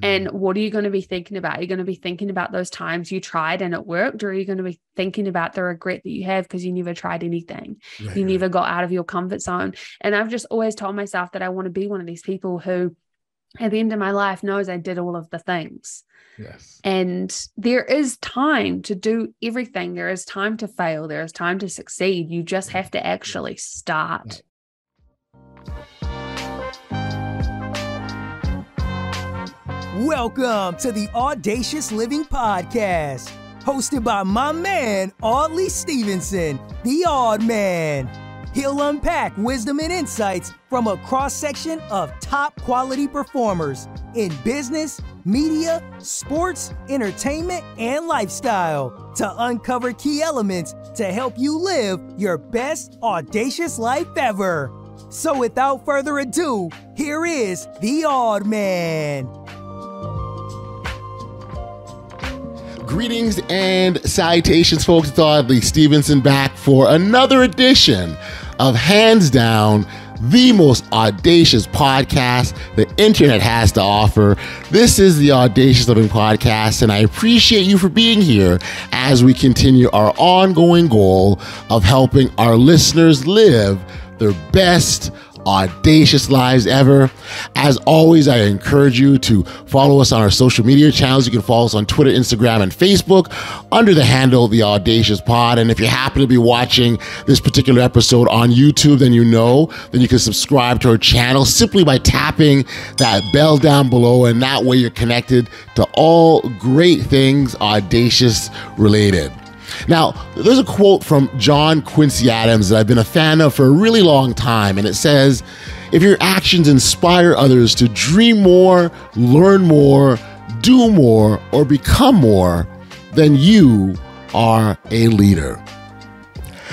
And what are you going to be thinking about? Are you going to be thinking about those times you tried and it worked? Or are you going to be thinking about the regret that you have because you never tried anything? You never got out of your comfort zone. And I've just always told myself that I want to be one of these people who at the end of my life knows I did all of the things. Yes. And there is time to do everything. There is time to fail. There is time to succeed. You just have to actually start. Welcome to the Audacious Living Podcast, hosted by my man, Audley Stevenson, the Odd Man. He'll unpack wisdom and insights from a cross-section of top quality performers in business, media, sports, entertainment, and lifestyle to uncover key elements to help you live your best audacious life ever. So without further ado, here is the Odd Man. Greetings and salutations, folks. It's Audley Stevenson back for another edition of hands down the most audacious podcast the internet has to offer. This is the Audacious Living Podcast, and I appreciate you for being here as we continue our ongoing goal of helping our listeners live their best audacious lives ever. As always, I encourage you to follow us on our social media channels. You can follow us on Twitter, Instagram, and Facebook under the handle The Audacious Pod. And if you happen to be watching this particular episode on YouTube, then you can subscribe to our channel simply by tapping that bell down below. And that way you're connected to all great things audacious related. Now, there's a quote from John Quincy Adams that I've been a fan of for a really long time, and it says, "If your actions inspire others to dream more, learn more, do more, or become more, then you are a leader."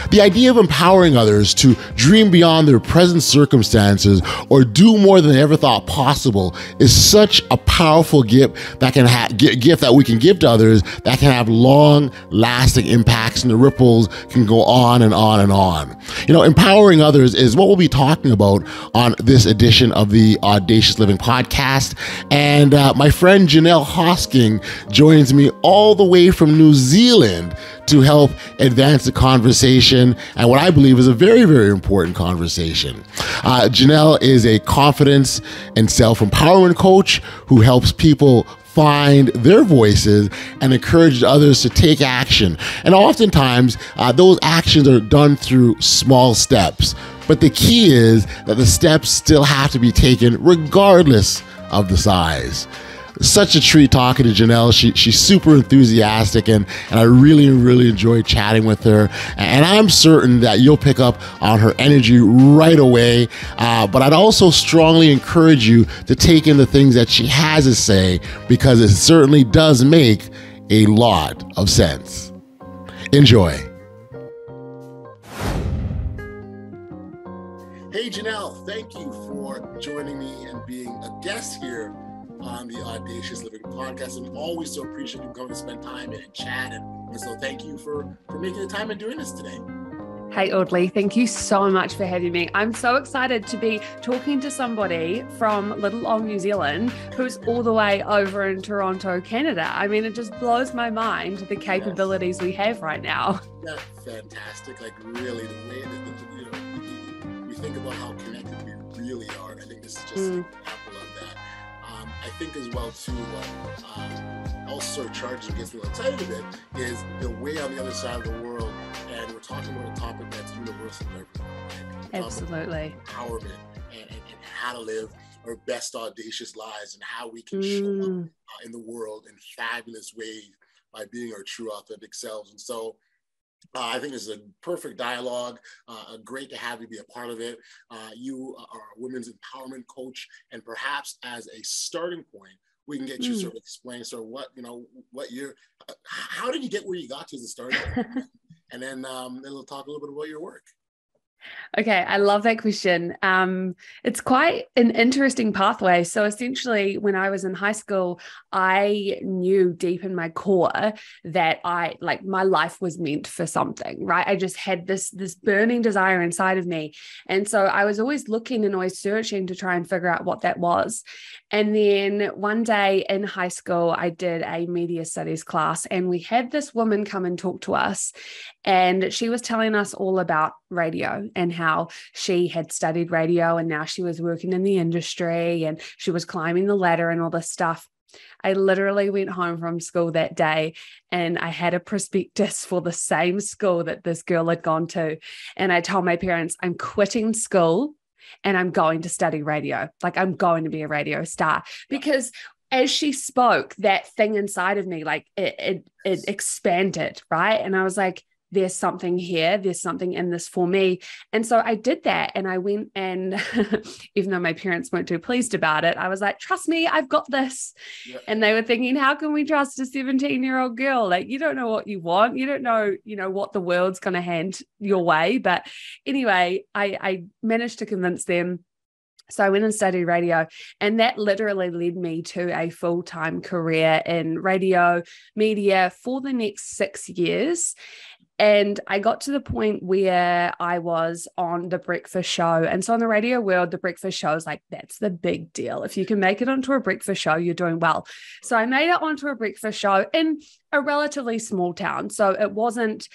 The idea of empowering others to dream beyond their present circumstances or do more than they ever thought possible is such a powerful gift that we can give to others that can have long-lasting impacts, and the ripples can go on and on and on. Empowering others is what we'll be talking about on this edition of the Audacious Living Podcast. And my friend Johnelle Hosking joins me all the way from New Zealand to help advance the conversation, and what I believe is a very, very important conversation. Johnelle is a confidence and self-empowerment coach who helps people find their voices and encourage others to take action. And oftentimes, those actions are done through small steps. But the key is that the steps still have to be taken regardless of the size. Such a treat talking to Johnelle. She's super enthusiastic, and I really, really enjoy chatting with her. And I'm certain that you'll pick up on her energy right away. But I'd also strongly encourage you to take in the things that she has to say, because it certainly does make a lot of sense. Enjoy. Hey, Johnelle, thank you for joining me and being a guest here on the Audacious Living Podcast. I'm always so appreciative you coming to spend time and chat, and so thank you for making the time and doing this today. Hey, Audley, thank you so much for having me. I'm so excited to be talking to somebody from little old New Zealand who's all the way over in Toronto, Canada. I mean, it just blows my mind, the capabilities we have right now. Yeah, fantastic. Like, really, the way that we think about how connected we really are. I think this is just an example of that. I think as well too, what also charges against me a tiny bit is the way on the other side of the world, and we're talking about a topic that's universal for everyone, right? Absolutely. Empowerment and how to live our best audacious lives, and how we can show up in the world in fabulous ways by being our true authentic selves. And so I think this is a perfect dialogue. Great to have you be a part of it. You are a women's empowerment coach, and perhaps as a starting point, we can get you sort of explain sort of what you're, how did you get where you got to as a starting point? And then we'll talk a little bit about your work. Okay, I love that question. It's quite an interesting pathway. So essentially, when I was in high school, I knew deep in my core that my life was meant for something, right? I just had this burning desire inside of me. And so I was always looking and always searching to try and figure out what that was. And then one day in high school, I did a media studies class, and we had this woman come and talk to us. And she was telling us all about radio and how she had studied radio and now she was working in the industry and she was climbing the ladder and all this stuff. I literally went home from school that day and I had a prospectus for the same school that this girl had gone to. And I told my parents, I'm quitting school and I'm going to study radio. Like, I'm going to be a radio star. Because as she spoke, that thing inside of me, like it expanded, right? And I was like, there's something here. There's something in this for me. And so I did that. And I went and even though my parents weren't too pleased about it, I was like, trust me, I've got this. Yeah. And they were thinking, how can we trust a 17-year-old girl? Like, you don't know what you want. You don't know, what the world's going to hand your way. But anyway, I managed to convince them. So I went and studied radio, and that literally led me to a full-time career in radio media for the next 6 years. And I got to the point where I was on The Breakfast Show. And so in the radio world, The Breakfast Show is like, that's the big deal. If you can make it onto a breakfast show, you're doing well. So I made it onto a breakfast show in a relatively small town. So it wasn't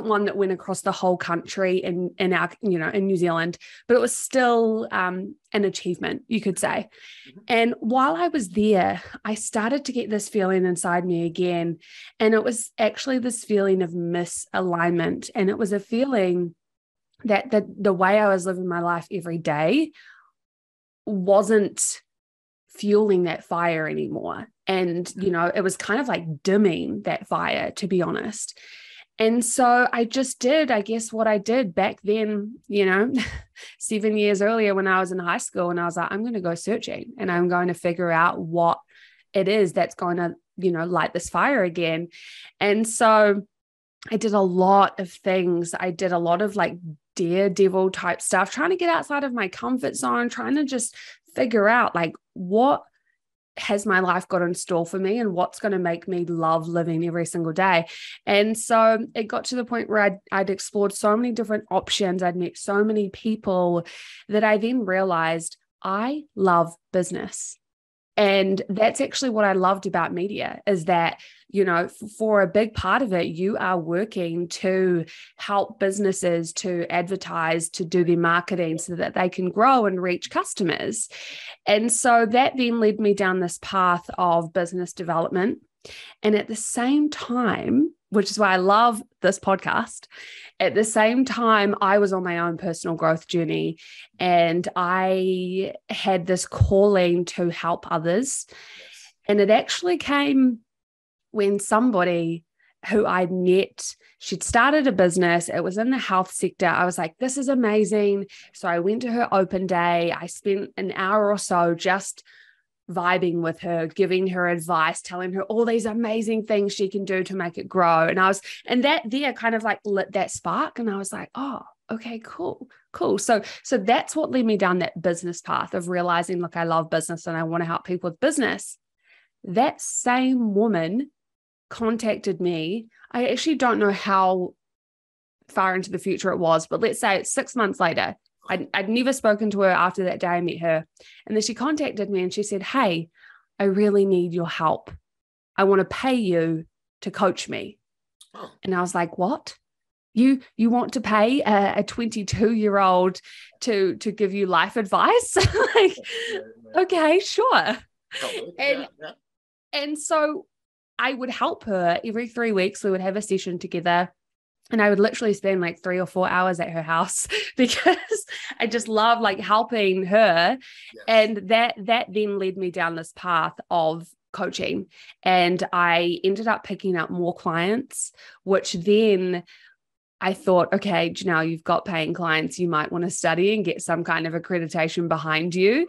one that went across the whole country in our, in New Zealand, but it was still an achievement, you could say. And while I was there, I started to get this feeling inside me again. And it was actually this feeling of misalignment. And it was a feeling that the way I was living my life every day wasn't fueling that fire anymore. And, it was kind of like dimming that fire, to be honest. And so I just did, I guess, what I did back then, 7 years earlier when I was in high school, and I was like, I'm going to go searching and I'm going to figure out what it is that's going to, light this fire again. And so I did a lot of things. I did a lot of like daredevil type stuff, trying to get outside of my comfort zone, trying to just figure out like what has my life got in store for me and what's going to make me love living every single day. And so it got to the point where I'd explored so many different options. I'd met so many people that I then realized I love business. And that's actually what I loved about media, is that, for a big part of it, you are working to help businesses to advertise, to do their marketing so that they can grow and reach customers. And so that then led me down this path of business development. And at the same time, which is why I love this podcast, at the same time, I was on my own personal growth journey, and I had this calling to help others. And it actually came when somebody who I'd met, she'd started a business. It was in the health sector. I was like, this is amazing. So I went to her open day. I spent an hour or so just vibing with her, giving her advice, telling her all these amazing things she can do to make it grow. And that there kind of like lit that spark. And I was like, oh, okay, cool. So that's what led me down that business path of realizing, look, I love business and I want to help people with business. That same woman contacted me. I actually don't know how far into the future it was, but let's say it's 6 months later. I'd never spoken to her after that day I met her. And then she contacted me and she said, hey, I really need your help. I want to pay you to coach me. Oh. And I was like, what? You want to pay a 22-year-old to give you life advice? Like, okay, sure. And so I would help her every 3 weeks. We would have a session together. And I would literally spend like 3 or 4 hours at her house because I just love like helping her. Yes. And that then led me down this path of coaching. And I ended up picking up more clients, which then I thought, okay, Johnelle, you've got paying clients. You might want to study and get some kind of accreditation behind you,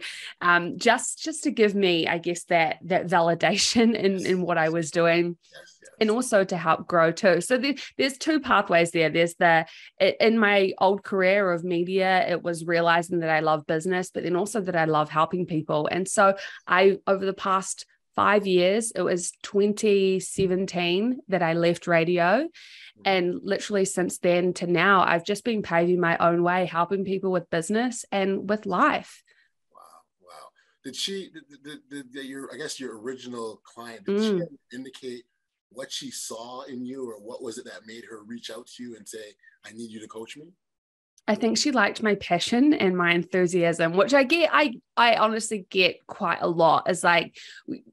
just to give me, I guess, that validation in what I was doing. Yes. And also to help grow too. So there's two pathways there. There's in my old career of media, it was realizing that I love business, but then also that I love helping people. And so over the past 5 years, it was 2017 that I left radio. And literally since then to now, I've just been paving my own way, helping people with business and with life. Wow. I guess your original client, did she indicate what she saw in you, or what was it that made her reach out to you and say, I need you to coach me? I think she liked my passion and my enthusiasm, which I get. I honestly get quite a lot. Is like,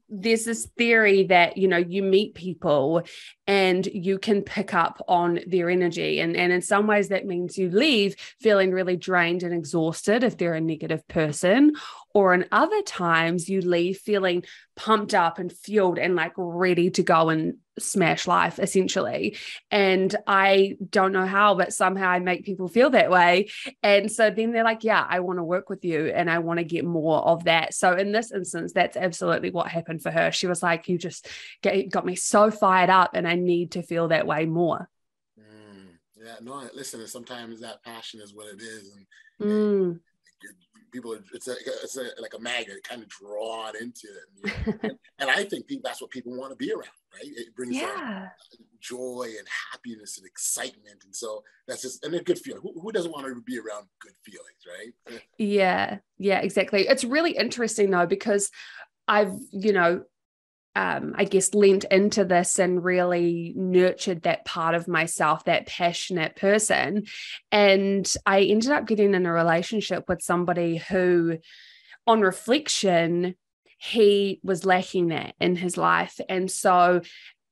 there's this theory that, you meet people and you can pick up on their energy. And in some ways that means you leave feeling really drained and exhausted if they're a negative person. Or in other times you leave feeling pumped up and fueled and like ready to go and smash life, essentially. And I don't know how, but somehow I make people feel that way. And so then they're like, yeah, I want to work with you and I want to get more of that. So in this instance, that's absolutely what happened for her. She was like, you just got me so fired up and I need to feel that way more. Yeah, no, listen, sometimes that passion is what it is. And people, it's like a magnet, kind of drawn into it. And I think that's what people want to be around, right? It brings joy and happiness and excitement. And so that's just, and a good feeling. Who doesn't want to be around good feelings, right? Yeah, exactly. It's really interesting though, because I've, I guess lent into this and really nurtured that part of myself, that passionate person. And I ended up getting in a relationship with somebody who, on reflection, he was lacking that in his life. And so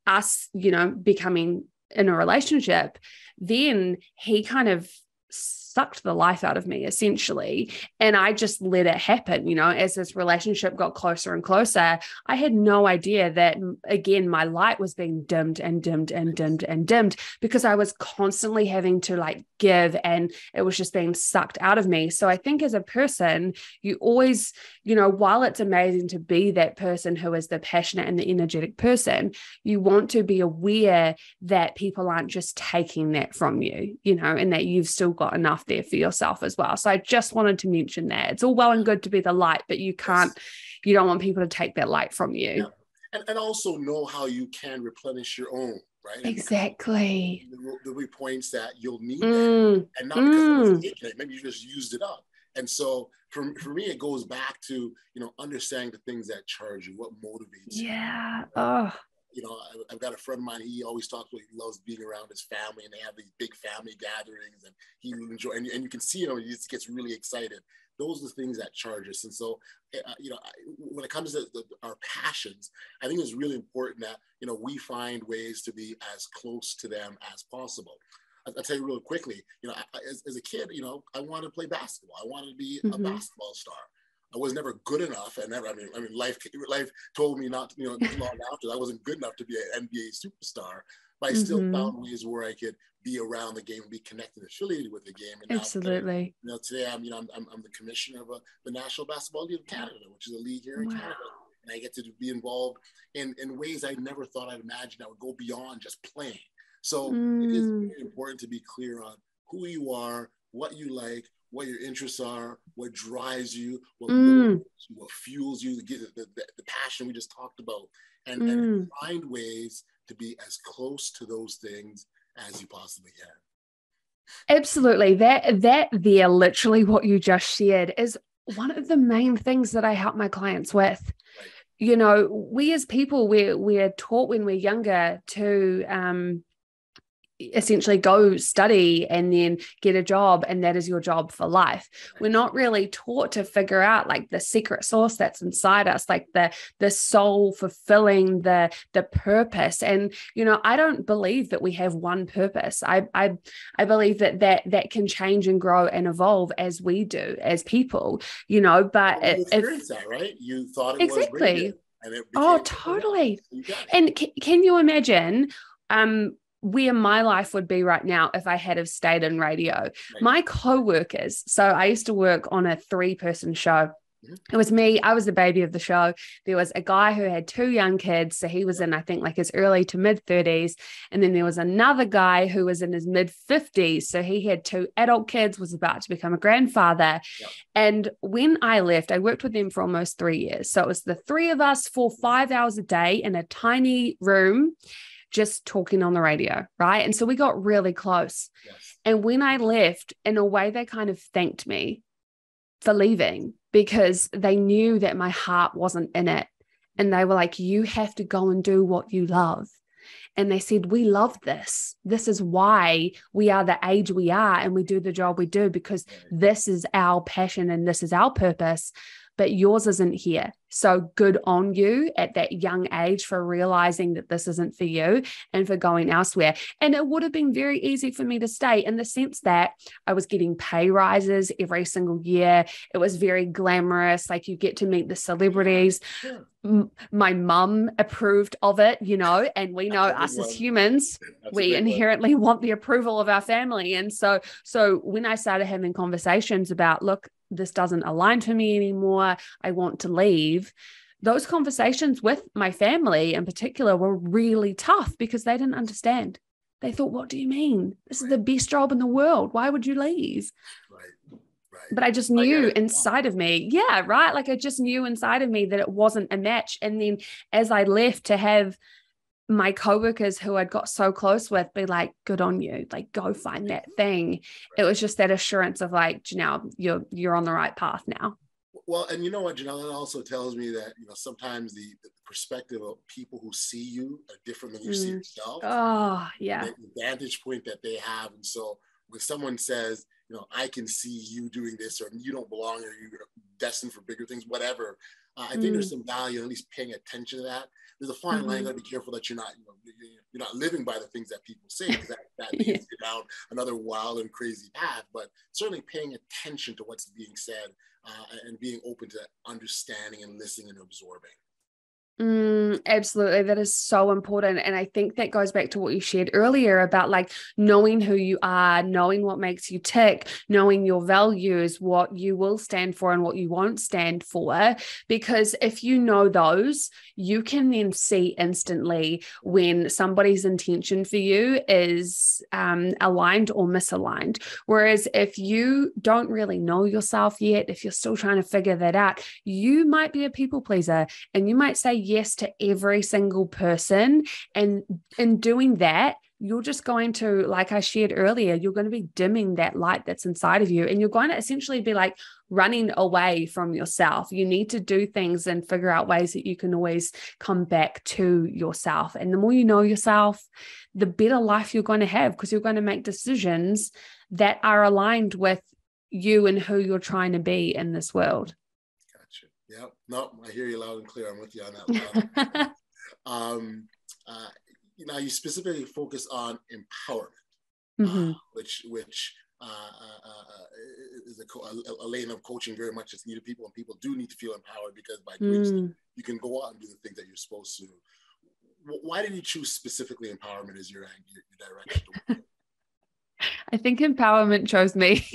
us, becoming in a relationship, then he kind of sucked the life out of me, essentially. And I just let it happen, as this relationship got closer and closer. I had no idea that, again, my light was being dimmed and dimmed and dimmed and dimmed because I was constantly having to like give, and it was just being sucked out of me. So I think as a person, you always, while it's amazing to be that person who is the passionate and the energetic person, you want to be aware that people aren't just taking that from you, and that you've still got enough there for yourself as well. So I just wanted to mention that it's all well and good to be the light, but you don't want people to take that light from you. Yeah. And also know how you can replenish your own, right? Exactly. There'll be points that you'll need that, and not because it was taken it, maybe you just used it up. And so for me, it goes back to, understanding the things that charge you, what motivates you. Yeah. Oh. I've got a friend of mine, he always talks about he loves being around his family, and they have these big family gatherings, and he enjoy, and you can see, he just gets really excited. Those are the things that charge us. And so, when it comes to our passions, I think it's really important that, we find ways to be as close to them as possible. I'll tell you real quickly, as a kid, I wanted to play basketball. I wanted to be a basketball star. I was never good enough. Life told me not to, long after I wasn't good enough to be an NBA superstar, but I still found ways where I could be around the game, be connected, affiliated with the game. And absolutely. Now, today I'm the commissioner of the National Basketball League of Canada, which is a league here in Canada. And I get to be involved in ways I never thought I'd imagine I would go beyond just playing. So it is very important to be clear on who you are, what you like, what your interests are, what drives you, what motivates you, what fuels you, the passion we just talked about, and find ways to be as close to those things as you possibly can. Absolutely. That there, literally what you just shared, is one of the main things that I help my clients with. Right. We as people, we're taught when we're younger to essentially go study and then get a job, and that is your job for life. We're not really taught to figure out like the secret sauce that's inside us, like the soul fulfilling, the purpose. And I don't believe that we have one purpose. I believe that can change and grow and evolve as we do as people, but you experienced that, right? You thought it exactly was really good, and it totally. And can you imagine where my life would be right now if I had have stayed in radio? Right. My co-workers, so I used to work on a 3-person show. It was me. I was the baby of the show. There was a guy who had 2 young kids. So he was in, I think, like his early to mid 30s. And then there was another guy who was in his mid 50s. So he had 2 adult kids, was about to become a grandfather. Yep. And when I left, I worked with them for almost 3 years. So it was the 3 of us for 5 hours a day in a tiny room, just talking on the radio, right? And so we got really close. Yes. And when I left, in a way, they kind of thanked me for leaving, because they knew that my heart wasn't in it. And they were like, you have to go and do what you love. And they said, we love this. This is why we are the age we are and we do the job we do, because this is our passion and this is our purpose, but yours isn't here. So good on you at that young age for realizing that this isn't for you and for going elsewhere. And it would have been very easy for me to stay, in the sense that I was getting pay rises every single year. It was very glamorous. Like, you get to meet the celebrities. My mum approved of it, and we know us as humans, we inherently want the approval of our family. And so when I started having conversations about, look, this doesn't align to me anymore, I want to leave, those conversations with my family in particular were really tough, because they didn't understand. They thought, what do you mean? This is the best job in the world. Why would you leave? Right. But I just knew inside of me, like I just knew inside of me that it wasn't a match. And then as I left, to have my coworkers who I'd got so close with be like, good on you, like, go find that thing. Right. It was just that assurance of like, Johnelle, you're on the right path now. Well, and you know what, Johnelle, it also tells me that, sometimes the perspective of people who see you are different than you see yourself. Oh, yeah. The vantage point that they have. And so when someone says, I can see you doing this, or you don't belong, or you're destined for bigger things, whatever, I think there's some value in at least paying attention to that. There's a fine line. You got to be careful that you're not living by the things that people say, because that leads you down another wild and crazy path. But certainly paying attention to what's being said, and being open to understanding and listening and absorbing. Absolutely. That is so important. And I think that goes back to what you shared earlier about like knowing who you are, knowing what makes you tick, knowing your values, what you will stand for and what you won't stand for. Because if you know those, you can then see instantly when somebody's intention for you is aligned or misaligned. Whereas if you don't really know yourself yet, if you're still trying to figure that out, you might be a people pleaser and you might say yes to every single person. And in doing that, you're just going to, like I shared earlier, you're going to be dimming that light that's inside of you. And you're going to essentially be like running away from yourself. You need to do things and figure out ways that you can always come back to yourself. And the more you know yourself, the better life you're going to have, because you're going to make decisions that are aligned with you and who you're trying to be in this world. Yeah, no, I hear you loud and clear. I'm with you on that. You specifically focus on empowerment, which is a lane of coaching very much that's needed. People, and people do need to feel empowered, because by doing so, you can go out and do the things that you're supposed to. Why did you choose specifically empowerment as your direction? I think empowerment chose me.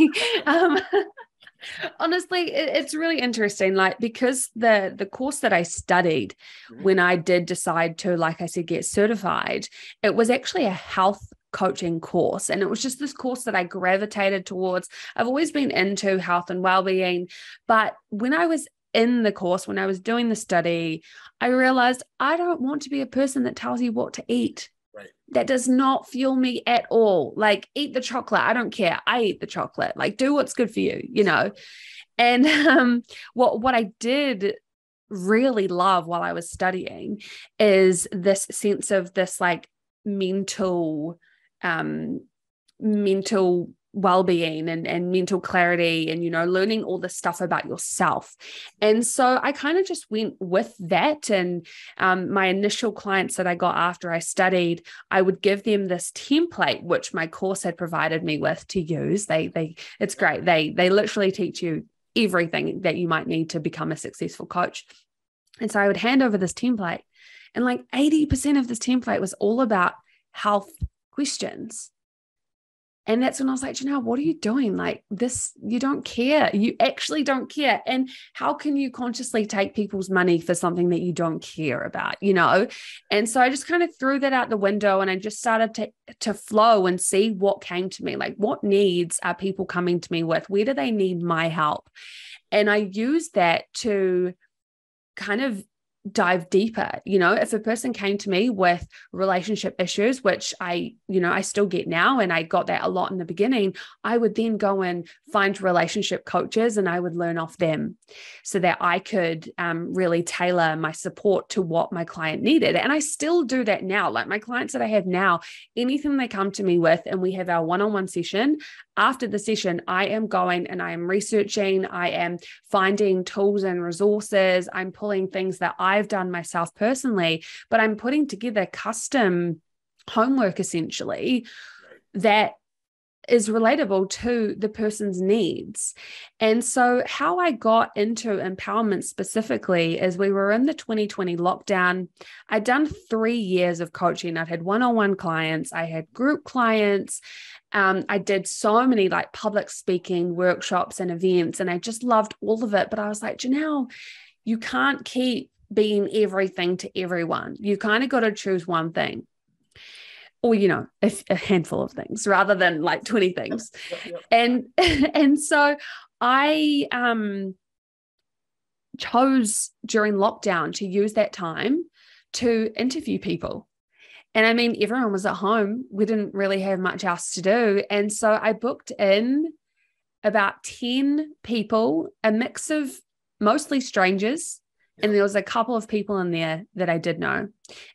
Honestly, it's really interesting, like, because the course that I studied when I did decide to, like I said, get certified, it was actually a health coaching course. And it was just this course that I gravitated towards. I've always been into health and well-being, but when I was in the course, when I was doing the study, I realized I don't want to be a person that tells you what to eat. Right. That does not fuel me at all. Like, eat the chocolate. I don't care. I eat the chocolate. Like, do what's good for you, And what I did really love while I was studying is this sense of this like mental well-being and mental clarity and, learning all this stuff about yourself. And so I kind of just went with that. And my initial clients that I got after I studied, I would give them this template, which my course had provided me with to use. It's great. They literally teach you everything that you might need to become a successful coach. And so I would hand over this template, and like 80% of this template was all about health questions. And that's when I was like, what are you doing? Like this, you don't care. You actually don't care. And how can you consciously take people's money for something that you don't care about, And so I just kind of threw that out the window, and I just started to flow and see what came to me. Like, what needs are people coming to me with? Where do they need my help? And I used that to kind of dive deeper. If a person came to me with relationship issues, which I still get now, and I got that a lot in the beginning, I would then go and find relationship coaches and I would learn off them so that I could really tailor my support to what my client needed. And I still do that now. Like my clients that I have now, anything they come to me with and we have our one-on-one session, after the session, I am going and I am researching, I am finding tools and resources, I'm pulling things that I've done myself personally, but I'm putting together custom homework essentially that is relatable to the person's needs. And so how I got into empowerment specifically is we were in the 2020 lockdown. I'd done 3 years of coaching. I'd had one-on-one clients. I had group clients. I did so many like public speaking workshops and events, and I just loved all of it. But I was like, Johnelle, you can't keep being everything to everyone. You kind of got to choose one thing. Or, a handful of things rather than like 20 things. Yep. And so I chose during lockdown to use that time to interview people. And I mean, everyone was at home. We didn't really have much else to do. And so I booked in about 10 people, a mix of mostly strangers. And there was a couple of people in there that I did know.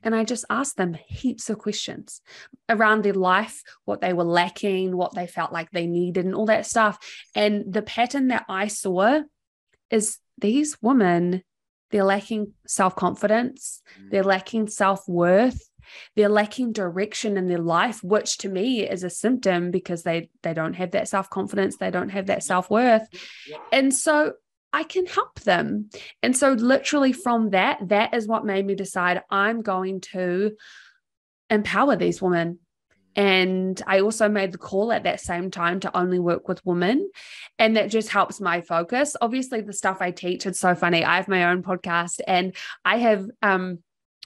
And I just asked them heaps of questions around their life, what they were lacking, what they felt like they needed, and all that stuff. And the pattern that I saw is these women, they're lacking self-confidence, they're lacking self-worth, they're lacking direction in their life, which to me is a symptom because they don't have that self-confidence, they don't have that self-worth. And so I can help them. And so literally from that is what made me decide I'm going to empower these women. And I also made the call at that same time to only work with women. And that just helps my focus. Obviously, the stuff I teach, it's so funny. I have my own podcast and I have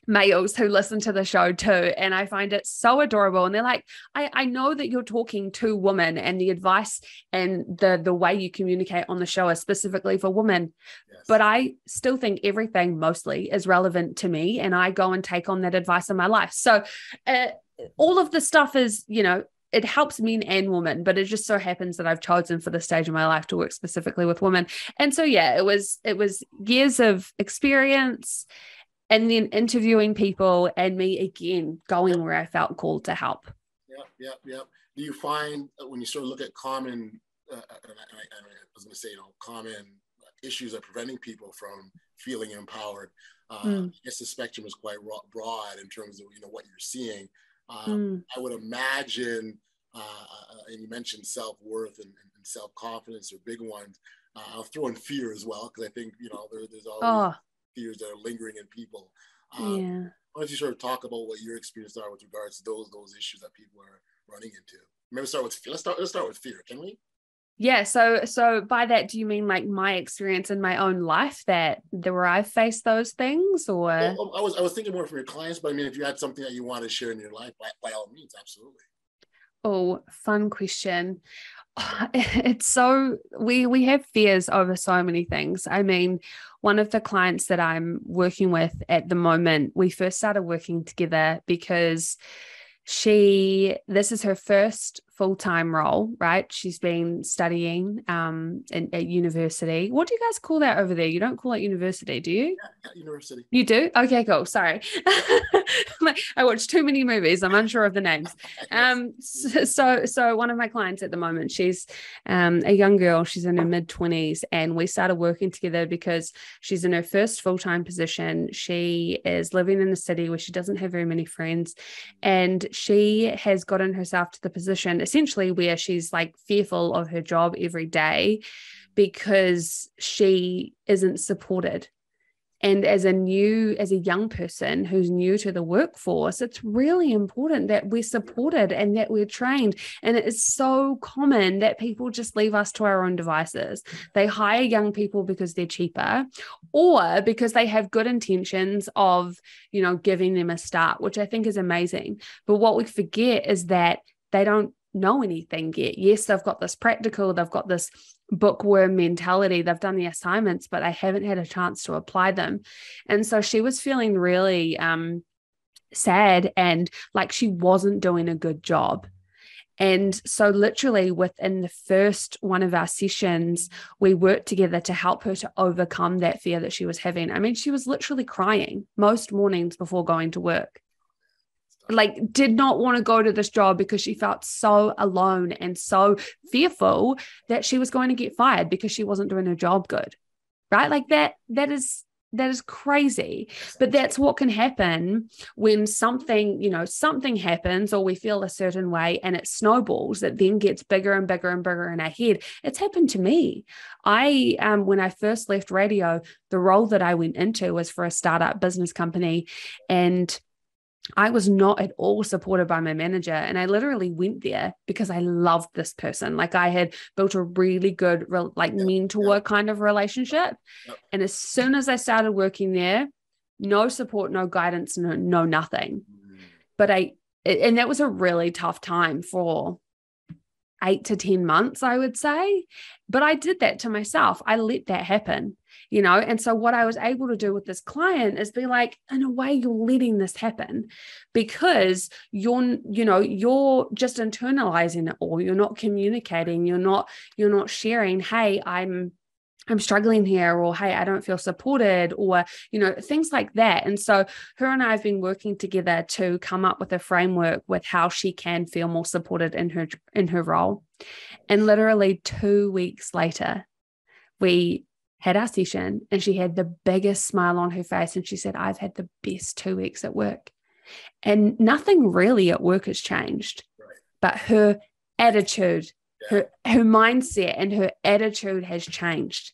males who listen to the show too. And I find it so adorable. And they're like, I know that you're talking to women and the advice and the way you communicate on the show is specifically for women. Yes. But I still think everything mostly is relevant to me. And I go and take on that advice in my life. So all of the stuff is, it helps men and women, but it just so happens that I've chosen for this stage of my life to work specifically with women. And so, yeah, it was years of experience and then interviewing people and me again going where I felt called to help. Yep. Do you find when you sort of look at common, I was going to say, common issues that are preventing people from feeling empowered? I guess the spectrum is quite broad in terms of, what you're seeing. I would imagine, and you mentioned self-worth and self-confidence are big ones. I'll throw in fear as well, because I think, there's always fears that are lingering in people. Why don't you sort of talk about what your experiences are with regards to those issues that people are running into? Maybe let's start with fear, can we? Yeah. So by that, do you mean like my experience in my own life where I've faced those things, or? Well, I was thinking more from your clients, but I mean, if you had something that you want to share in your life, by all means, absolutely. Oh, fun question. It's so we have fears over so many things. I mean, one of the clients that I'm working with at the moment, we first started working together because this is her first full-time role, right? She's been studying at university. What do you guys call that over there? You don't call it university, do you? Yeah, university. You do? Okay, cool. Sorry. I watched too many movies. I'm unsure of the names. So one of my clients at the moment, she's a young girl. She's in her mid-20s, and we started working together because she's in her first full-time position. She is living in a city where she doesn't have very many friends, and she has gotten herself to the position essentially where she's like fearful of her job every day because she isn't supported. And as a young person who's new to the workforce, it's really important that we're supported and that we're trained. And it is so common that people just leave us to our own devices. They hire young people because they're cheaper or because they have good intentions of, giving them a start, which I think is amazing. But what we forget is that they don't know anything yet. Yes, they've got this practical, they've got this bookworm mentality, they've done the assignments, but I haven't had a chance to apply them. And so she was feeling really sad and like she wasn't doing a good job. And so literally within the first one of our sessions, we worked together to help her to overcome that fear that she was having. I mean, she was literally crying most mornings before going to work. Like, did not want to go to this job because she felt so alone and so fearful that she was going to get fired because she wasn't doing her job good, right? Like that is crazy. But that's what can happen when something happens, or we feel a certain way and it snowballs, it then gets bigger and bigger and bigger in our head. It's happened to me. When I first left radio, the role that I went into was for a startup business company, and I was not at all supported by my manager. And I literally went there because I loved this person. Like I had built a really good, mentor kind of relationship. Yep. And as soon as I started working there, no support, no guidance, no nothing. And that was a really tough time for 8 to 10 months, I would say. But I did that to myself. I let that happen. And so what I was able to do with this client is be like, in a way, you're letting this happen because you're just internalizing it all. You're not communicating. You're not sharing, hey, I'm struggling here, or, hey, I don't feel supported, or, things like that. And so her and I have been working together to come up with a framework with how she can feel more supported in her role. And literally 2 weeks later, we had our session and she had the biggest smile on her face. And she said, I've had the best 2 weeks at work. And nothing really at work has changed, but her attitude, her mindset and her attitude has changed.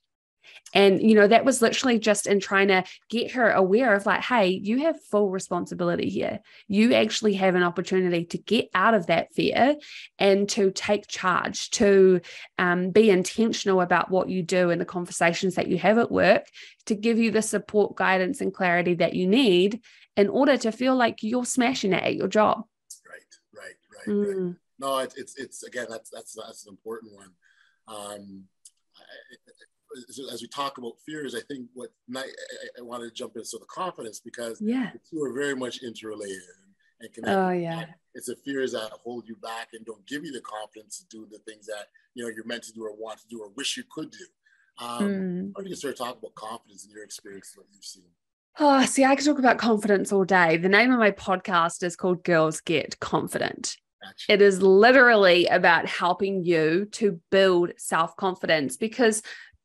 And, that was literally just in trying to get her aware of like, hey, you have full responsibility here. You actually have an opportunity to get out of that fear and to take charge, to be intentional about what you do and the conversations that you have at work, to give you the support, guidance, and clarity that you need in order to feel like you're smashing it at your job. Right. No, it's again, that's an important one. As we talk about fears, I think I wanted to jump into the confidence, because the two are very much interrelated and connected. Oh yeah. It's the fears that hold you back and don't give you the confidence to do the things that you're meant to do or want to do or wish you could do. How do you start talking about confidence in your experience, what you've seen? Oh, see, I could talk about confidence all day. The name of my podcast is called Girls Get Confident. It is literally about helping you to build self-confidence, because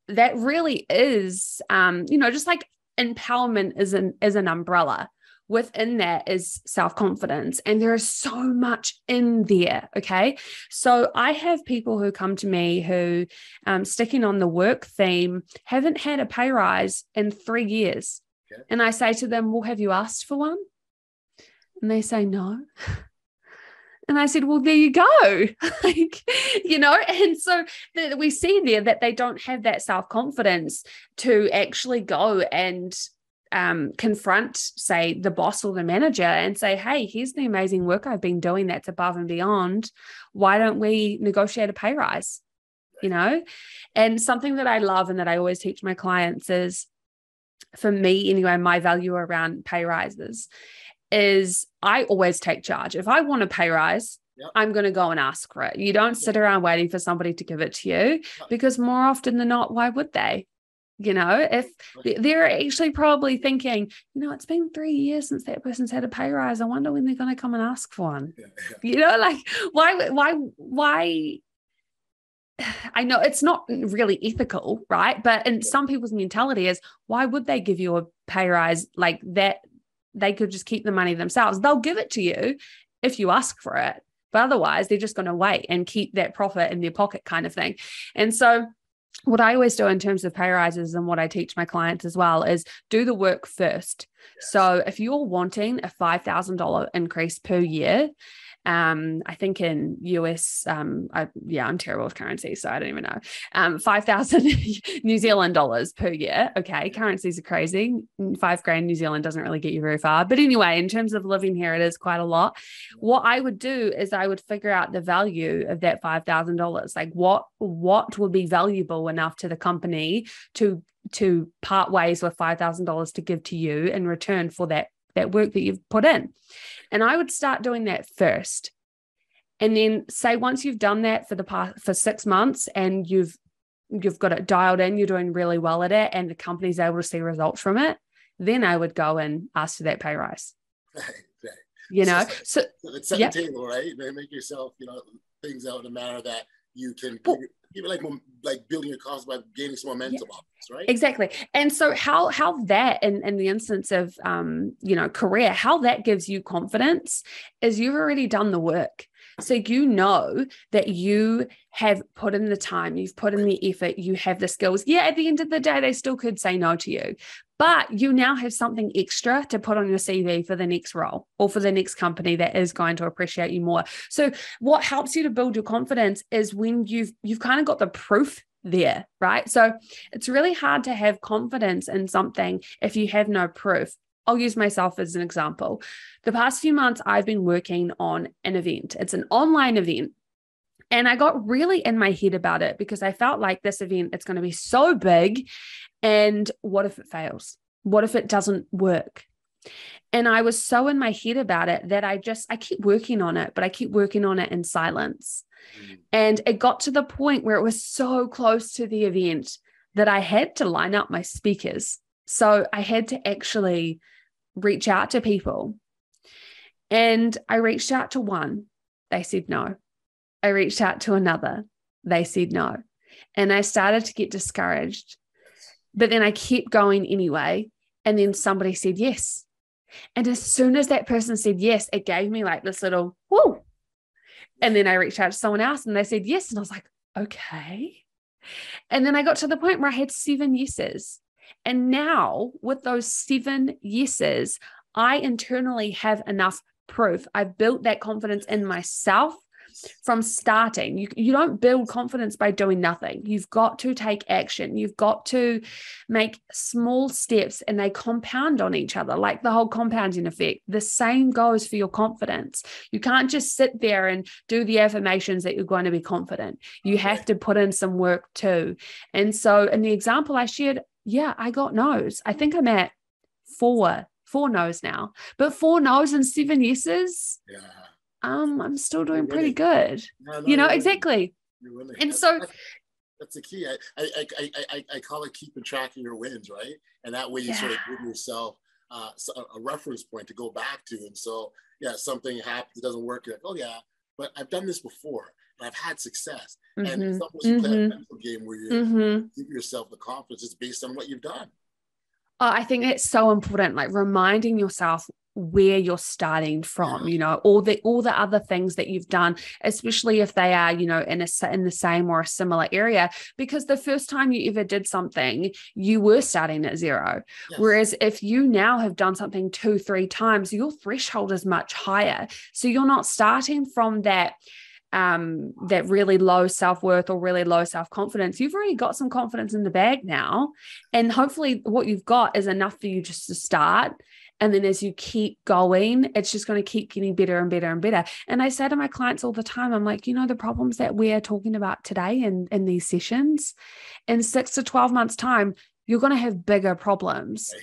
that really is, just like empowerment is an umbrella. Within that is self-confidence. And there is so much in there. Okay. So I have people who come to me who, sticking on the work theme, haven't had a pay rise in 3 years. Okay. And I say to them, well, have you asked for one? And they say, no. And I said, well, there you go. And so we see there that they don't have that self-confidence to actually go and confront, say, the boss or the manager and say, hey, here's the amazing work I've been doing that's above and beyond. Why don't we negotiate a pay rise? And something that I love and that I always teach my clients is, for me anyway, my value around pay rises is I always take charge. If I want a pay rise, I'm going to go and ask for it. You don't sit around waiting for somebody to give it to you, because more often than not, why would they? If they're actually probably thinking, it's been 3 years since that person's had a pay rise. I wonder when they're going to come and ask for one. Why? I know it's not really ethical, right? But in some people's mentality is, why would they give you a pay rise like that? They could just keep the money themselves. They'll give it to you if you ask for it, but otherwise they're just going to wait and keep that profit in their pocket kind of thing. And so what I always do in terms of pay rises, and what I teach my clients as well, is do the work first. Yes. So if you're wanting a $5,000 increase per year, I think in US, I'm terrible with currency, so I don't even know. 5,000 New Zealand dollars per year. Okay. Currencies are crazy. 5 grand New Zealand doesn't really get you very far. But anyway, in terms of living here, it is quite a lot. What I would do is I would figure out the value of that $5,000. Like what would be valuable enough to the company to part ways with $5,000 to give to you in return for that work that you've put in. And I would start doing that first. And then say once you've done that for 6 months and you've got it dialed in, you're doing really well at it and the company's able to see results from it, then I would go and ask for that pay rise. Right. So it's set the table, right? Make yourself, things out in a manner that you can even like building your costs by gaining some momentum off this, right? Exactly. And so how that in the instance of career, how that gives you confidence is you've already done the work. So you know that you have put in the time, you've put in the effort, you have the skills. Yeah, at the end of the day, they still could say no to you, but you now have something extra to put on your CV for the next role or for the next company that is going to appreciate you more. So what helps you to build your confidence is when you've kind of got the proof there, right? So it's really hard to have confidence in something if you have no proof. I'll use myself as an example. The past few months, I've been working on an event. It's an online event. And I got really in my head about it because I felt like this event, it's going to be so big. And what if it fails? What if it doesn't work? And I was so in my head about it that I keep working on it, but I keep working on it in silence. And it got to the point where it was so close to the event that I had to line up my speakers. So I had to actually reach out to people. And I reached out to one. They said no. I reached out to another. They said no. And I started to get discouraged. But then I kept going anyway. And then somebody said yes. And as soon as that person said yes, it gave me like this little whoo. And then I reached out to someone else and they said yes. And I was like, okay. And then I got to the point where I had 7 yeses. And now with those 7 yeses, I internally have enough proof. I've built that confidence in myself from starting. You don't build confidence by doing nothing. You've got to take action. You've got to make small steps and they compound on each other, like the whole compounding effect. The same goes for your confidence. You can't just sit there and do the affirmations that you're going to be confident. You have to put in some work too. And so in the example I shared, I got no's. I think I'm at 4 no's now, but 4 no's and 7 yeses. Yeah. I'm still doing pretty good. No, exactly. And so that's the key. I call it keeping track of your wins, right? And that way you sort of give yourself a reference point to go back to. And so, something happens, it doesn't work. You're like, oh yeah, but I've done this before and I've had success. And it's almost a mental game where you give yourself the confidence just based on what you've done. I think it's so important, like reminding yourself where you're starting from, all the other things that you've done, especially if they are, in the same or a similar area, because the first time you ever did something, you were starting at 0. Yes. Whereas if you now have done something 2-3 times, your threshold is much higher. So you're not starting from that really low self-worth or really low self-confidence. You've already got some confidence in the bag now. And hopefully what you've got is enough for you just to start. And then as you keep going, it's just going to keep getting better and better and better. And I say to my clients all the time, I'm like, the problems that we are talking about today in these sessions, in 6 to 12 months time, you're going to have bigger problems,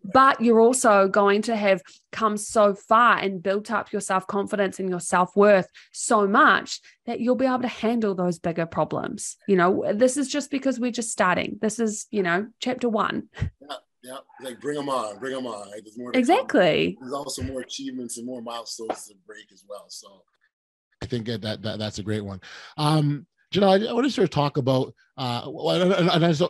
but you're also going to have come so far and built up your self-confidence and your self-worth so much that you'll be able to handle those bigger problems. This is just because we're just starting. This is, chapter 1. Yeah, like bring them on. Right? There's more. Exactly. There's also more achievements and more milestones to break as well. So I think that's a great one. Johnelle, I want to sort of talk about. I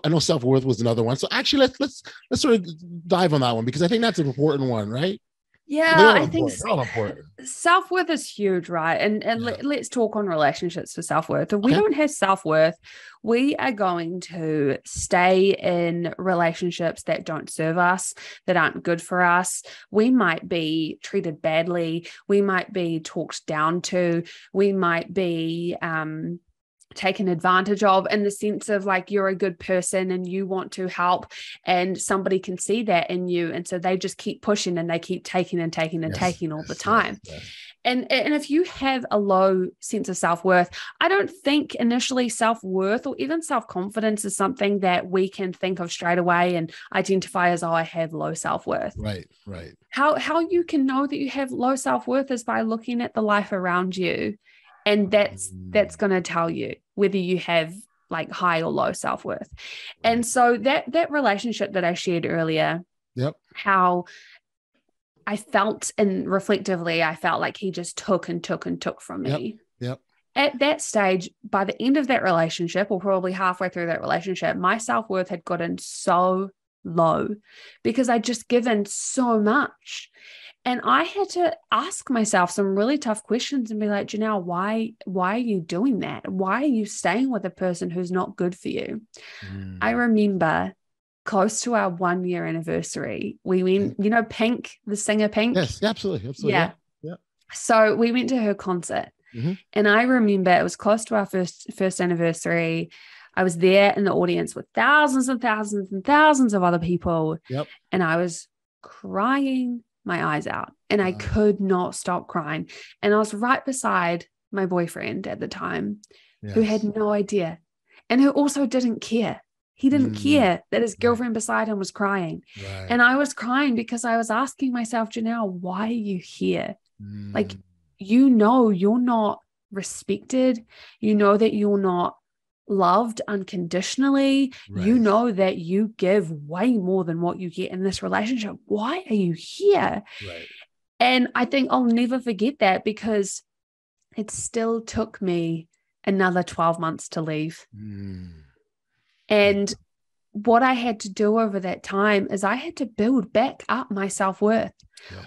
know self-worth was another one. So actually, let's sort of dive on that one because I think that's an important one, right? Yeah, They're all I think important. They're all important. self-worth is huge, right? And let's talk on relationships for self-worth. If we Okay. don't have self-worth, we are going to stay in relationships that don't serve us, that aren't good for us. We might be treated badly. We might be talked down to. We might be taken advantage of, in the sense of like, you're a good person and you want to help, and somebody can see that in you, and so they just keep pushing and they keep taking and taking and taking all the time. And if you have a low sense of self-worth, I don't think initially self-worth or even self-confidence is something that we can think of straight away and identify as, oh, I have low self-worth. Right. How you can know that you have low self-worth is by looking at the life around you. And that's going to tell you whether you have like high or low self-worth. Right. And so that relationship that I shared earlier, how I felt, and reflectively, I felt like he just took and took and took from me. At that stage, by the end of that relationship, or probably halfway through that relationship, my self-worth had gotten so low because I'd just given so much. And I had to ask myself some really tough questions and be like, Johnelle, why are you doing that? Why are you staying with a person who's not good for you? I remember close to our 1 year anniversary, we went, Pink, the singer Pink. Yes, absolutely. Yeah. So we went to her concert, and I remember it was close to our first anniversary. I was there in the audience with thousands and thousands and thousands of other people. And I was crying my eyes out, and I could not stop crying. And I was right beside my boyfriend at the time, who had no idea, and who also didn't care. He didn't care that his girlfriend beside him was crying. And I was crying because I was asking myself, Johnelle, why are you here? Like, you're not respected. You know that you're not loved unconditionally. You know that you give way more than what you get in this relationship. Why are you here? And I think I'll never forget that, because it still took me another 12 months to leave. And what I had to do over that time is I had to build back up my self-worth.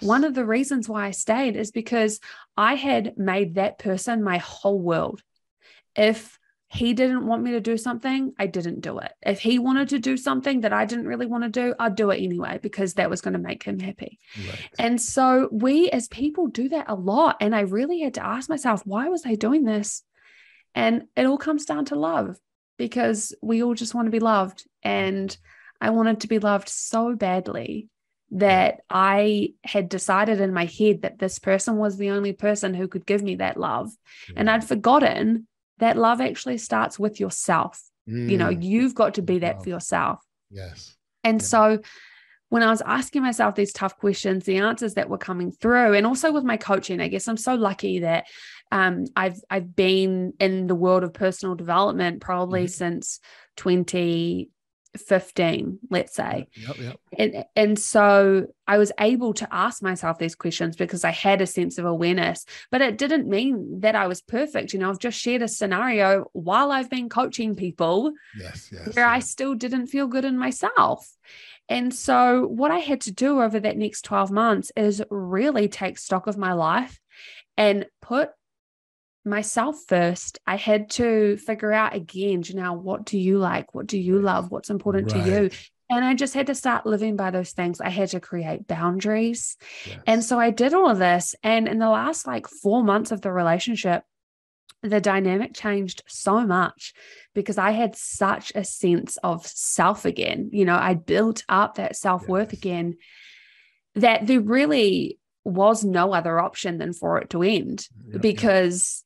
One of the reasons why I stayed is because I had made that person my whole world. If he didn't want me to do something, I didn't do it. If he wanted to do something that I didn't really want to do, I'd do it anyway, because that was going to make him happy. And so we as people do that a lot. And I really had to ask myself, why was I doing this? And it all comes down to love, because we all just want to be loved. And I wanted to be loved so badly that I had decided in my head that this person was the only person who could give me that love. And I'd forgotten that love actually starts with yourself. You've got to be that for yourself. And so when I was asking myself these tough questions, the answers that were coming through, and also with my coaching, I guess I'm so lucky that I've been in the world of personal development probably since 2015, let's say. And so I was able to ask myself these questions because I had a sense of awareness, but it didn't mean that I was perfect. I've just shared a scenario while I've been coaching people where I still didn't feel good in myself. And so what I had to do over that next 12 months is really take stock of my life and put myself first. I had to figure out again, Johnelle, what do you like? What do you love? What's important to you? And I just had to start living by those things. I had to create boundaries. And so I did all of this. And in the last 4 months of the relationship, the dynamic changed so much because I had such a sense of self again. I built up that self-worth again, that there really was no other option than for it to end, because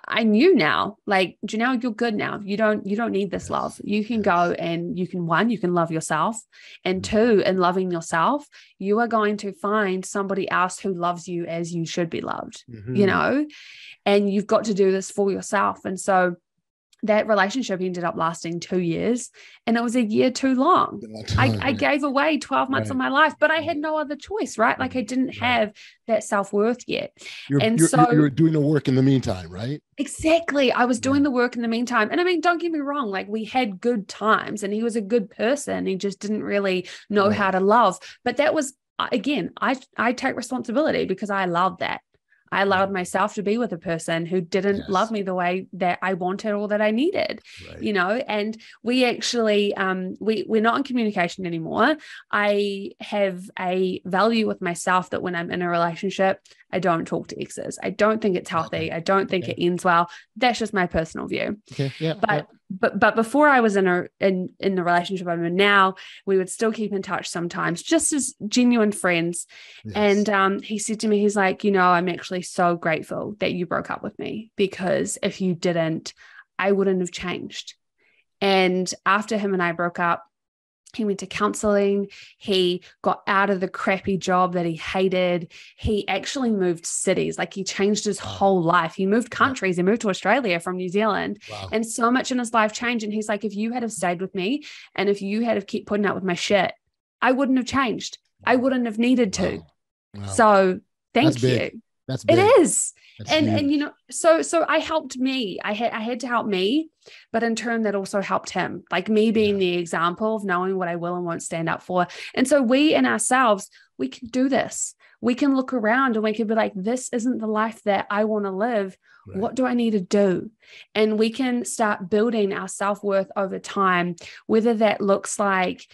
I knew now, Johnelle, you're good now. You don't need this love. You can go and you can love yourself. And two, in loving yourself, you are going to find somebody else who loves you as you should be loved, and you've got to do this for yourself. And so that relationship ended up lasting 2 years, and it was a year too long. I gave away 12 months of my life, but I had no other choice, right? I didn't have that self-worth yet. You were doing the work in the meantime, right? Exactly. I was doing the work in the meantime. And I mean, don't get me wrong, we had good times and he was a good person. He just didn't really know how to love. But that was again, I take responsibility because I love that. I allowed myself to be with a person who didn't love me the way that I wanted or that I needed, and we actually, we're not in communication anymore. I have a value with myself that when I'm in a relationship, I don't talk to exes. I don't think it's healthy. Okay. I don't think it ends well. That's just my personal view. Okay. Yeah. But before I was in the relationship I'm in now, we would still keep in touch sometimes, just as genuine friends. Yes. And he said to me, he's like, I'm actually so grateful that you broke up with me, because if you didn't, I wouldn't have changed. And after him and I broke up, he went to counseling. He got out of the crappy job that he hated. He actually moved cities. Like, he changed his whole life. He moved countries. He moved to Australia from New Zealand. Wow. And so much in his life changed. And he's like, if you had have stayed with me and if you had have kept putting up with my shit, I wouldn't have changed. I wouldn't have needed to. Wow. So thank you. That's big. It is. And so I helped me. I had to help me, but in turn that also helped him. Like, me being the example of knowing what I will and won't stand up for. And so we in ourselves, we can do this. We can look around and we can be like, this isn't the life that I want to live. Right. What do I need to do? And we can start building our self-worth over time, whether that looks like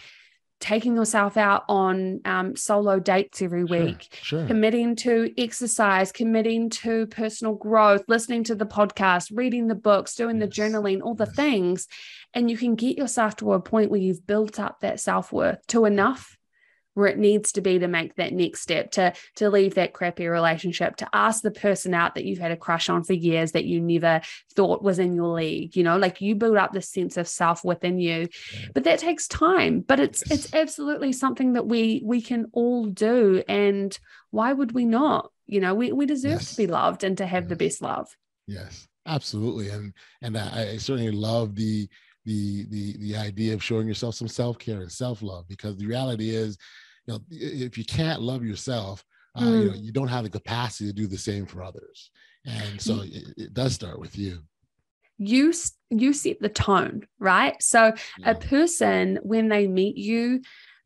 taking yourself out on solo dates every week, committing to exercise, committing to personal growth, listening to the podcast, reading the books, doing the journaling, all the things. And you can get yourself to a point where you've built up that self-worth to enough where it needs to be to make that next step, to leave that crappy relationship, to ask the person out that you've had a crush on for years that you never thought was in your league. Like, you build up this sense of self within you, but that takes time. But it's absolutely something that we can all do. And why would we not? We deserve to be loved and to have the best love. Yes, absolutely. And I certainly love the idea of showing yourself some self-care and self-love, because the reality is, if you can't love yourself, you don't have the capacity to do the same for others. And so it does start with you. You set the tone, right? So a person, when they meet you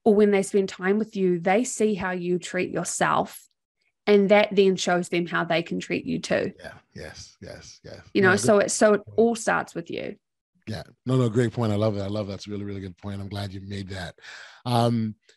or when they spend time with you, they see how you treat yourself. And that then shows them how they can treat you too. Yeah. Yes. So it all starts with you. Yeah. No, great point. I love that. That's a really, really good point. I'm glad you made that.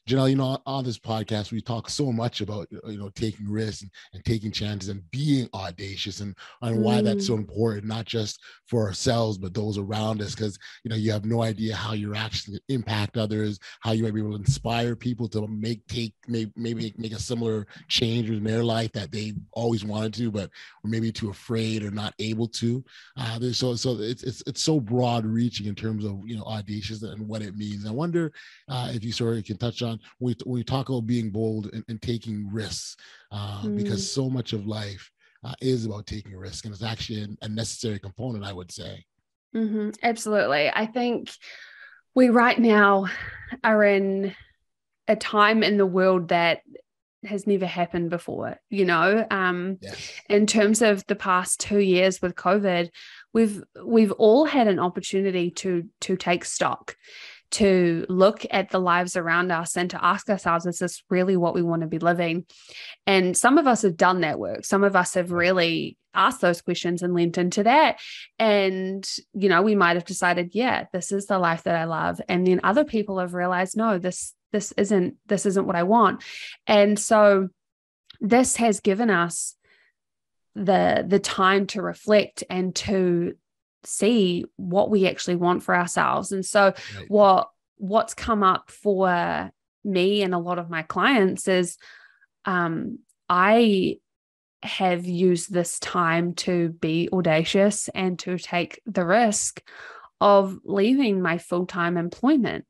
Johnelle, on this podcast, we talk so much about, taking risks and taking chances and being audacious and why that's so important, not just for ourselves, but those around us. Because, you have no idea how you're actually impact others, how you might be able to inspire people to maybe make a similar change in their life that they always wanted to, but were maybe too afraid or not able to. So it's so broad reaching in terms of, audacious and what it means. I wonder if you sort of can touch on when we talk about being bold and taking risks, because so much of life is about taking risks, and it's actually a necessary component, I would say. Mm-hmm. Absolutely. I think we right now are in a time in the world that has never happened before, in terms of the past 2 years with COVID, we've all had an opportunity to take stock, to look at the lives around us and to ask ourselves, is this really what we want to be living? And some of us have done that work. Some of us have really asked those questions and leaned into that. And, we might have decided, this is the life that I love. And then other people have realized, no, this isn't what I want. And so this has given us the time to reflect and to see what we actually want for ourselves. And so what's come up for me and a lot of my clients is I have used this time to be audacious and to take the risk of leaving my full-time employment.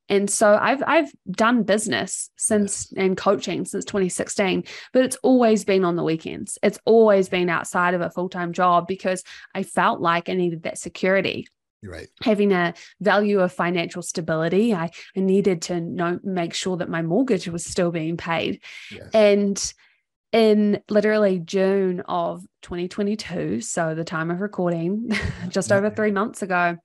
And so I've done business and coaching since 2016, but it's always been on the weekends. It's always been outside of a full-time job because I felt like I needed that security. Right. Having a value of financial stability. I needed to make sure that my mortgage was still being paid. Yes. And in literally June of 2022, so the time of recording, just over 3 months ago,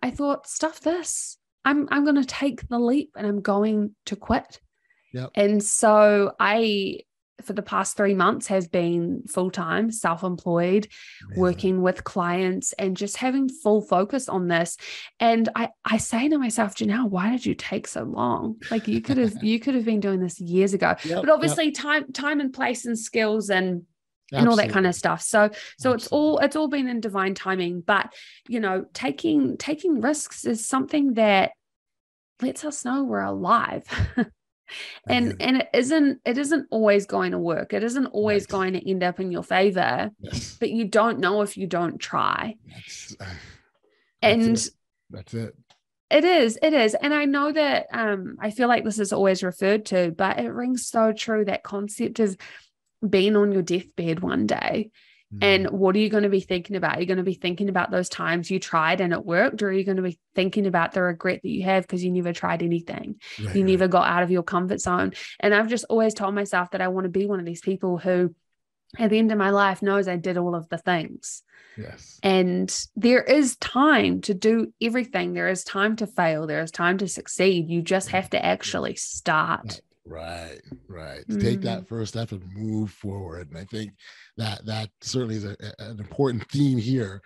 I thought, stuff this. I'm going to take the leap and I'm going to quit. Yep. And so I, for the past 3 months, have been full-time, self-employed, working with clients and just having full focus on this. And I say to myself, Johnelle, why did you take so long? Like you could have been doing this years ago. Yep, but obviously time and place and skills and all that kind of stuff. So it's all been in divine timing. But taking risks is something that lets us know we're alive. And it isn't always going to work. It isn't always going to end up in your favor, but you don't know if you don't try. That's it. It is. And I know that I feel like this is always referred to, but it rings so true, that concept of being on your deathbed one day. And what are you going to be thinking about? Are you going to be thinking about those times you tried and it worked? Or are you going to be thinking about the regret that you have because you never tried anything? You never got out of your comfort zone. And I've just always told myself that I want to be one of these people who at the end of my life knows I did all of the things. Yes. And there is time to do everything. There is time to fail. There is time to succeed. You just have to actually start. Right. Take that first step and move forward. And I think that certainly is an important theme here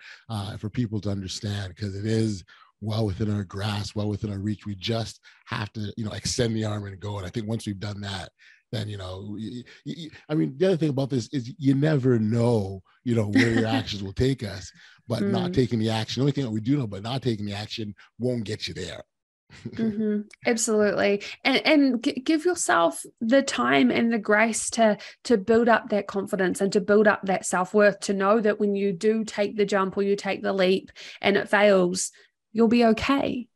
for people to understand, because it is well within our grasp, well within our reach. We just have to, extend the arm and go. And I think once we've done that, then, the other thing about this is you never know, where your actions will take us, but not taking the action. The only thing that we do know, but not taking the action won't get you there. Absolutely. And give yourself the time and the grace to build up that confidence and to build up that self-worth, to know that when you do take the jump or you take the leap and it fails, you'll be okay.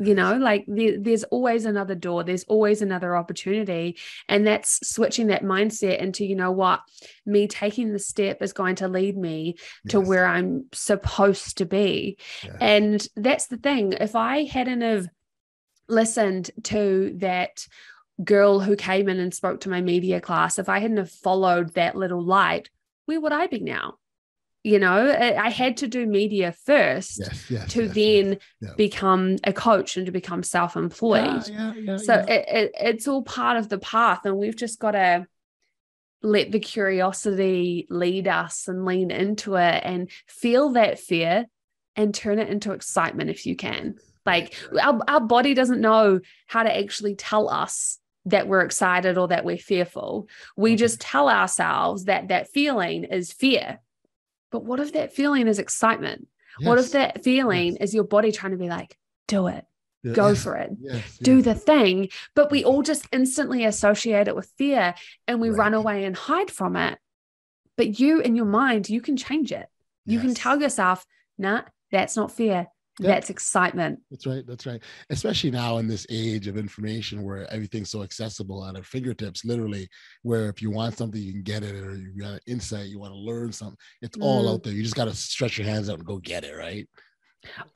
There's always another door, there's always another opportunity. And that's switching that mindset into, me taking the step is going to lead me to where I'm supposed to be. And that's the thing. If I hadn't have listened to that girl who came in and spoke to my media class, if I hadn't have followed that little light, where would I be now? I had to do media first to then become a coach and to become self-employed. So it's all part of the path, and we've just got to let the curiosity lead us and lean into it and feel that fear and turn it into excitement if you can. Like our body doesn't know how to actually tell us that we're excited or that we're fearful. We just tell ourselves that feeling is fear. But what if that feeling is excitement? What if that feeling is your body trying to be like, do it, go for it, do the thing. But we all just instantly associate it with fear and we run away and hide from it. But you, in your mind, you can change it. You can tell yourself, nah, that's not fear. That's excitement. That's right. Especially now in this age of information where everything's so accessible at our fingertips, literally, where if you want something, you can get it, or you got an insight, you want to learn something, it's all out there. You just got to stretch your hands out and go get it, right?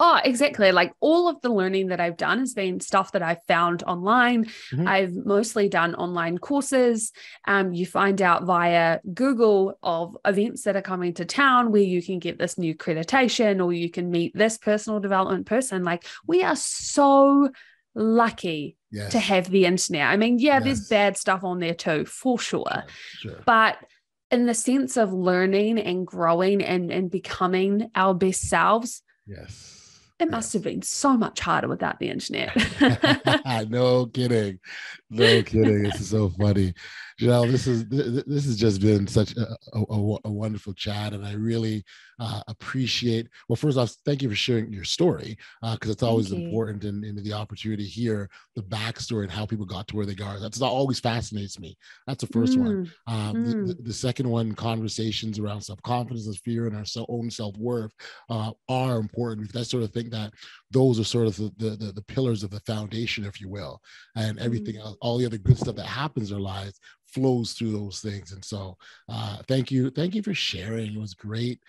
Oh, exactly. Like all of the learning that I've done has been stuff that I've found online. I've mostly done online courses. You find out via Google of events that are coming to town where you can get this new accreditation or you can meet this personal development person. Like we are so lucky to have the internet. I mean, there's bad stuff on there too, for sure. But in the sense of learning and growing and becoming our best selves, it must have been so much harder without the internet. No kidding. This is so funny. Johnelle, this has just been such a wonderful chat, and I really appreciate. Well, first off, thank you for sharing your story, because it's always important, and the opportunity to hear the backstory and how people got to where they are. That always fascinates me. That's the first one. The second one, conversations around self-confidence and fear and our own self-worth are important, because I sort of think that those are sort of the pillars of the foundation, if you will, and everything else, all the other good stuff that happens in our lives flows through those things. And so thank you for sharing. It was great.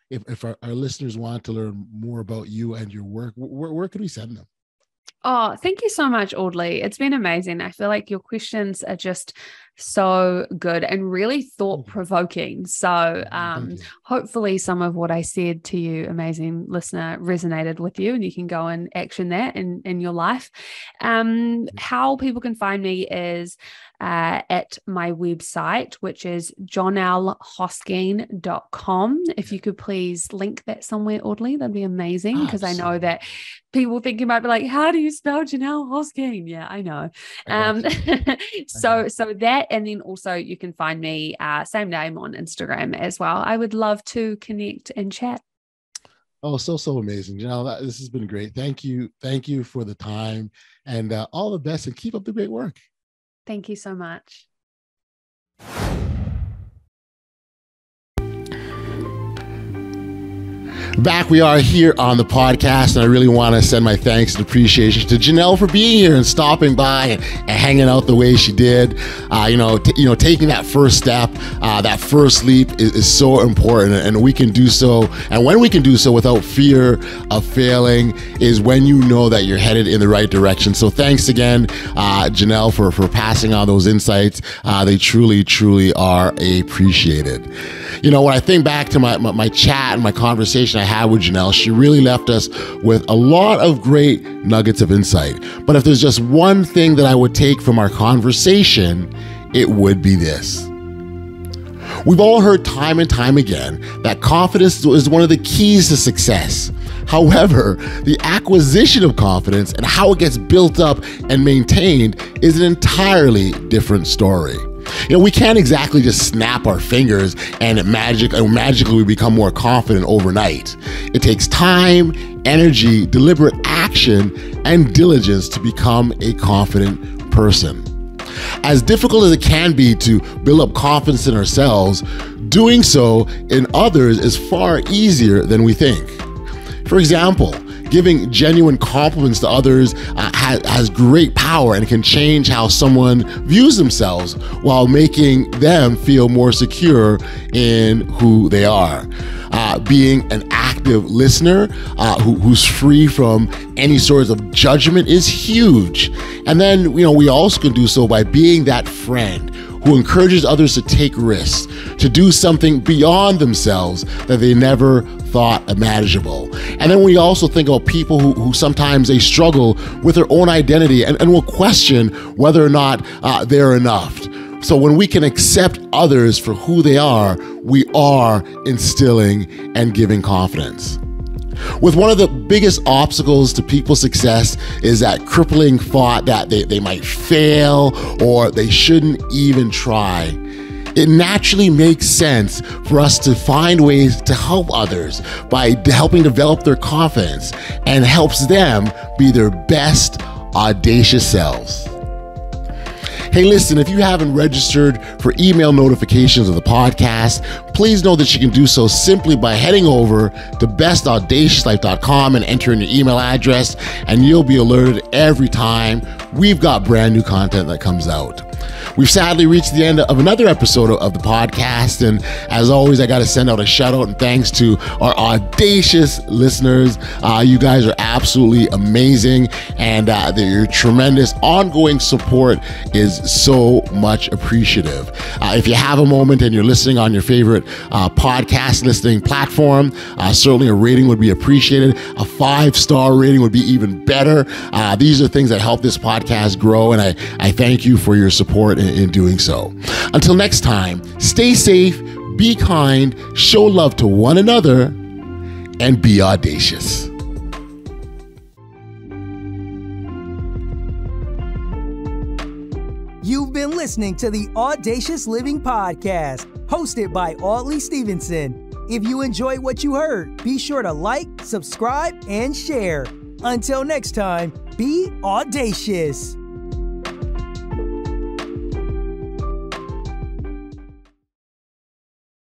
If our listeners want to learn more about you and your work, where can we send them? Oh, thank you so much, Audley. It's been amazing. I feel like your questions are just so good and really thought-provoking. So hopefully some of what I said to you, amazing listener, resonated with you, and you can go and action that in your life. How people can find me is at my website, which is johnellehosking.com. If you could please link that somewhere, Audley, that'd be amazing, because I know that people thinking might be like, how do you spell Johnelle Hosking? Yeah, I know. So that, and then also you can find me same name on Instagram as well. I would love to connect and chat. Oh, so amazing, Johnelle. This has been great. Thank you for the time, and all the best, and keep up the great work. Thank you so much. Back we are here on the podcast, and I really want to send my thanks and appreciation to Johnelle for being here and stopping by and hanging out the way she did. Taking that first step, that first leap is so important, and we can do so. And when we can do so without fear of failing is when you know that you're headed in the right direction. So thanks again, Johnelle, for passing on those insights. They truly are appreciated. When I think back to my chat and my conversation I had with Johnelle, she really left us with a lot of great nuggets of insight. But if there's just one thing that I would take from our conversation, it would be this. We've all heard time and time again that confidence is one of the keys to success. However, the acquisition of confidence and how it gets built up and maintained is an entirely different story. We can't exactly just snap our fingers and magically we become more confident overnight. It takes time, energy, deliberate action, and diligence to become a confident person. As difficult as it can be to build up confidence in ourselves, doing so in others is far easier than we think. For example, giving genuine compliments to others has great power and can change how someone views themselves while making them feel more secure in who they are. Being an active listener who's free from any sorts of judgment is huge. And then, we also can do so by being that friend who encourages others to take risks, to do something beyond themselves that they never thought imaginable. And then we also think about people who sometimes they struggle with their own identity and will question whether or not they're enough. So when we can accept others for who they are, we are instilling and giving confidence. With one of the biggest obstacles to people's success is that crippling thought that they might fail or they shouldn't even try. It naturally makes sense for us to find ways to help others by helping develop their confidence and helps them be their best audacious selves. Hey, listen, if you haven't registered for email notifications of the podcast, please know that you can do so simply by heading over to bestaudaciouslife.com and entering your email address, and you'll be alerted every time we've got brand new content that comes out. We've sadly reached the end of another episode of the podcast, and as always, I got to send out a shout out and thanks to our audacious listeners. You guys are absolutely amazing, and your tremendous ongoing support is so much appreciative. If you have a moment and you're listening on your favorite podcast listening platform, certainly a rating would be appreciated. A 5-star rating would be even better. These are things that help this podcast grow, and I thank you for your support in doing so. Until next time, stay safe, be kind, show love to one another, and be audacious. You've been listening to the Audacious Living Podcast, hosted by Audley Stevenson. If you enjoyed what you heard, be sure to like, subscribe, and share. Until next time, be audacious.